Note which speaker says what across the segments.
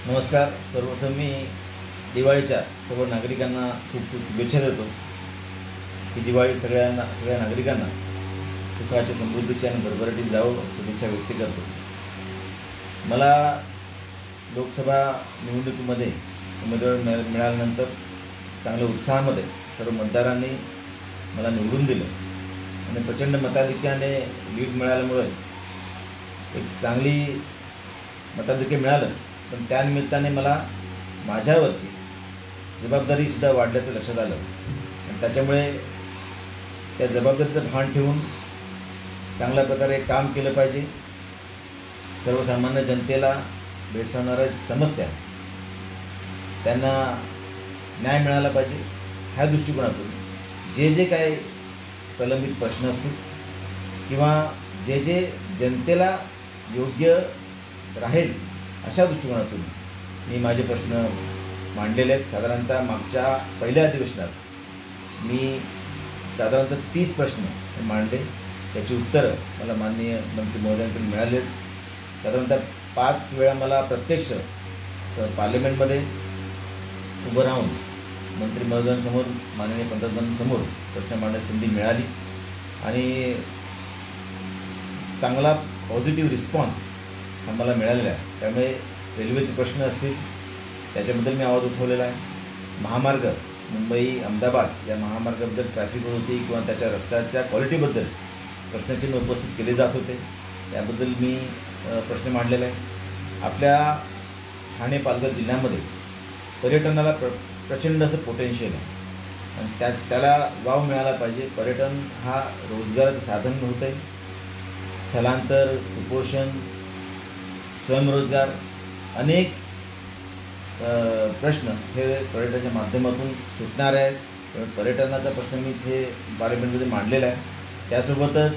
Speaker 1: नमस्कार. सर्वप्रथम मी दिवाळीच्या सर्व नागरिकांना खूप खूप शुभेच्छा देतो. ही दिवाळी सगळ्या नागरिकांना सुखाच्या, समृद्धीच्या आणि भरभराटीत जावं अशी शुभेच्छा व्यक्त करतो. मला लोकसभा निवडणुकीमध्ये उमेदवार मिळाल्यानंतर चांगल्या उत्साहामध्ये सर्व मतदारांनी मला निवडून दिलं आणि प्रचंड मताधिक्याने लीड मिळाल्यामुळे एक चांगली मताधिक्य मिळालंच, पण त्यानिमित्ताने मला माझ्यावरची जबाबदारीसुद्धा वाढल्याचं लक्षात आलं आणि त्याच्यामुळे त्या जबाबदारीचं भान ठेवून चांगल्या प्रकारे काम केलं पाहिजे. सर्वसामान्य जनतेला भेडसावणाऱ्या समस्या त्यांना न्याय मिळाला पाहिजे. ह्या दृष्टिकोनातून जे काही प्रलंबित प्रश्न असतील किंवा जे जनतेला योग्य राहील अशा दृष्टिकोनातून मी माझे प्रश्न मांडलेले आहेत. साधारणतः मागच्या पहिल्या अधिवेशनात मी साधारणतः 30 प्रश्न मांडले. त्याची उत्तरं मला माननीय मंत्री महोदयांकडून मिळाले. साधारणतः 5 वेळा मला प्रत्यक्ष पार्लमेंटमध्ये उभं राहून मंत्री महोदयांसमोर, माननीय पंतप्रधानांसमोर प्रश्न मांडण्याची संधी मिळाली आणि चांगला पॉझिटिव्ह रिस्पॉन्स हा मला मिळालेला आहे. त्यामुळे रेल्वेचे प्रश्न असतील त्याच्याबद्दल मी आवाज उठवलेला आहे. महामार्ग मुंबई अहमदाबाद या महामार्गाबद्दल ट्रॅफिक होती किंवा त्याच्या रस्त्याच्या क्वालिटीबद्दल प्रश्नचिन्ह उपस्थित केले जात होते, त्याबद्दल मी प्रश्न मांडलेला आहे. आपल्या ठाणे पालघर जिल्ह्यामध्ये पर्यटनाला प्रचंड असं पोटेन्शियल आहे आणि त्याला वाव मिळाला पाहिजे. पर्यटन हा रोजगाराचं साधन होतं आहे. स्थलांतर, कुपोषण, स्वयंरोजगार अनेक प्रश्न हे पर्यटनाच्या माध्यमातून सुटणार आहेत. पर्यटनाचा प्रश्न मी इथे पार्लमेंटमध्ये मांडलेला आहे. त्यासोबतच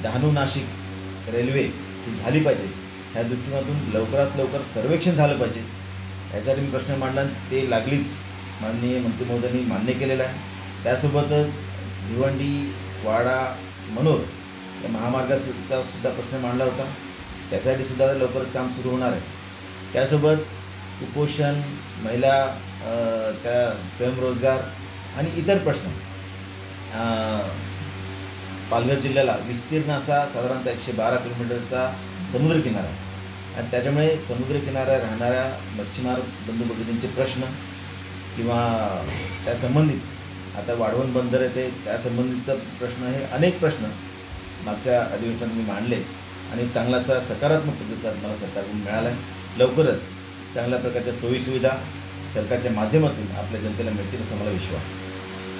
Speaker 1: डहाणू नाशिक रेल्वे ही झाली पाहिजे. ह्या दृष्टिकोनातून लवकरात लवकर सर्वेक्षण झालं पाहिजे. यासाठी मी प्रश्न मांडला, ते लागलीच माननीय मंत्री महोदयांनी मान्य केलेलं आहे. त्यासोबतच भिवंडी, वाडा, मनोर या महामार्गाचा सुद्धा प्रश्न मांडला होता. त्यासाठी सुद्धा लवकरच काम सुरू होणार आहे. त्यासोबत कुपोषण, महिला, त्या स्वयंरोजगार आणि इतर प्रश्न. पालघर जिल्ह्याला विस्तीर्ण असा साधारणतः 112 किलोमीटरचा समुद्रकिनारा आहे आणि त्याच्यामुळे समुद्रकिनाऱ्यावर राहणाऱ्या मच्छीमार बंधू भगिनींचे प्रश्न किंवा त्या संबंधित आता वाढवण बंदर येते त्यासंबंधीचा प्रश्न, हे अनेक प्रश्न मागच्या अधिवेशनात मी मांडले आणि चांगला असा सकारात्मक प्रतिसाद मला सरकारकडून मिळाला आहे. लवकरच चांगल्या प्रकारच्या सोयीसुविधा सरकारच्या माध्यमातून आपल्या जनतेला मिळतील असा मला विश्वास आहे.